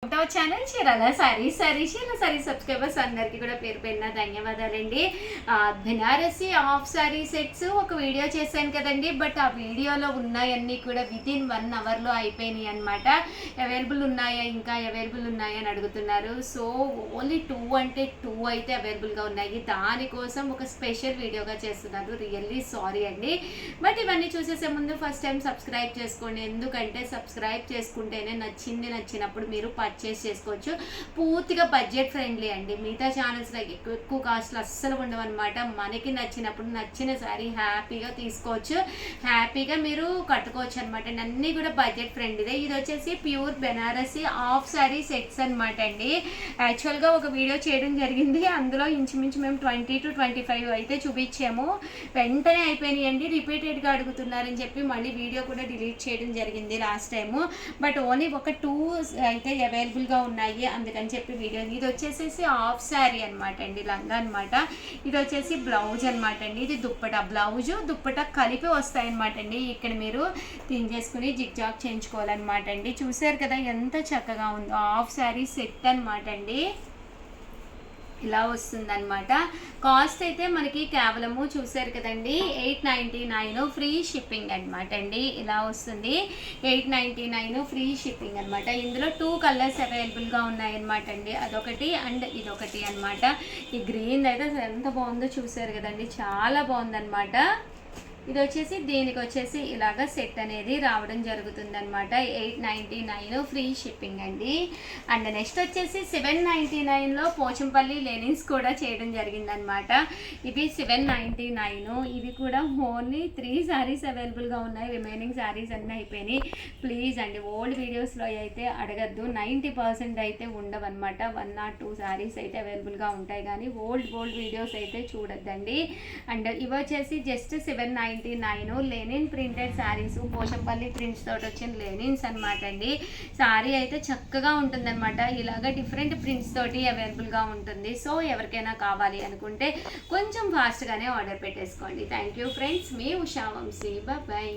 Channel Chirala saris subscribers అందరికీ కూడా పేరు పేరున ధన్యవాదాలండి. బెనారసి హాఫ్ సారీ సెట్స్ ఒక వీడియో చేశాను కదండి. బట్ ఆ వీడియోలో ఉన్నాయన్నీ కూడా వితిన్ 1 అవర్లో అయిపోయినాయి అనమాట. అవైలబుల్ ఉన్నాయా, ఇంకా అవైలబుల్ ఉన్నాయా అని అడుగుతున్నారు. సో ఓన్లీ 2 అంటే 2 అయితే అవైలబుల్గా ఉన్నాయి. దానికోసం ఒక స్పెషల్ వీడియోగా చేస్తున్నాను. రియల్లీ సారీ అండి. బట్ ఇవన్నీ చూసేసే ముందు ఫస్ట్ టైం సబ్స్క్రైబ్ చేసుకోండి. ఎందుకంటే సబ్స్క్రైబ్ చేసుకుంటేనే నచ్చినప్పుడు మీరు పర్చేస్ చేసుకోవచ్చు. పూర్తిగా బడ్జెట్ ఫ్రెండ్లీ అండి. మిగతా ఛానల్స్లో ఎక్కువ కాస్ట్లు అస్సలు ఉండవు అనమాట. మనకి నచ్చినప్పుడు నచ్చిన శారీ హ్యాపీగా తీసుకోవచ్చు, హ్యాపీగా మీరు కట్టుకోవచ్చు అనమాట. అన్నీ కూడా బడ్జెట్ ఫ్రెండ్లీదే. ఇది వచ్చేసి pure Banarasi half sari sets అనమాట అండి. యాక్చువల్గా ఒక వీడియో చేయడం జరిగింది. అందులో ఇంచుమించు మేము 20 to 25 అయితే చూపించాము. వెంటనే అయిపోయినాయండి. రిపీటెడ్గా అడుగుతున్నారని చెప్పి మళ్ళీ వీడియో కూడా డిలీట్ చేయడం జరిగింది లాస్ట్ టైము. బట్ ఓన్లీ ఒక 2 అయితే అవైలబుల్గా ఉన్నాయి, అందుకని చెప్పి వీడియో. ఇది వచ్చేసేసి హాఫ్ శారీ అనమాట అండి, లంగా అనమాట. ఇది వచ్చేసి బ్లౌజ్ అనమాట అండి. ఇది దుప్పట, బ్లౌజు దుప్పట కలిపి వస్తాయన్నమాట అండి. ఇక్కడ మీరు తించేసుకుని జిగ్ జాగ్ చేయించుకోవాలన్నమాట అండి. చూసారు కదా ఎంత చక్కగా ఉందో. హాఫ్ శారీ సెట్ అనమాట అండి. ఇలా వస్తుందన్నమాట. కాస్ట్ అయితే మనకి కేవలము చూసారు కదండి 899 ఫ్రీ షిప్పింగ్ అనమాట అండి. ఇలా వస్తుంది 899 ఫ్రీ షిప్పింగ్ అనమాట. ఇందులో 2 కలర్స్ అవైలబుల్గా ఉన్నాయన్నమాట అండి. అదొకటి అండ్ ఇదొకటి అనమాట. ఈ గ్రీన్ అయితే ఎంత బాగుందో చూసారు కదండి, చాలా బాగుందన్నమాట. ఇది వచ్చేసి దీనికి వచ్చేసి ఇలాగ సెట్ అనేది రావడం జరుగుతుంది అనమాట. 899 ఫ్రీ షిప్పింగ్ అండి. అండ్ నెక్స్ట్ వచ్చేసి 799లో పోచంపల్లి లెనిన్స్ కూడా చేయడం జరిగిందనమాట. ఇవి 799. ఇవి కూడా ఓన్లీ 3 శారీస్ అవైలబుల్గా ఉన్నాయి. రిమైనింగ్ శారీస్ అన్నీ అయిపోయినాయి. ప్లీజ్ అండి, ఓల్డ్ వీడియోస్లో అయితే అడగద్దు. 90% అయితే ఉండవన్నమాట. 1 or 2 శారీస్ అయితే అవైలబుల్గా ఉంటాయి, కానీ ఓల్డ్ వీడియోస్ అయితే చూడొద్దండి. అండ్ ఇవి వచ్చేసి just 799 linen printed saris, Pochampally prints తోటి వచ్చిన లెనిన్స్ అనమాట అండి. శారీ అయితే చక్కగా ఉంటుందన్నమాట. ఇలాగ డిఫరెంట్ ప్రింట్స్ తోటి అవైలబుల్గా ఉంటుంది. సో ఎవరికైనా కావాలి అనుకుంటే కొంచెం ఫాస్ట్గానే ఆర్డర్ పెట్టేసుకోండి. థ్యాంక్ యూ ఫ్రెండ్స్, మీ ఉషా వంశీ. బాయ్.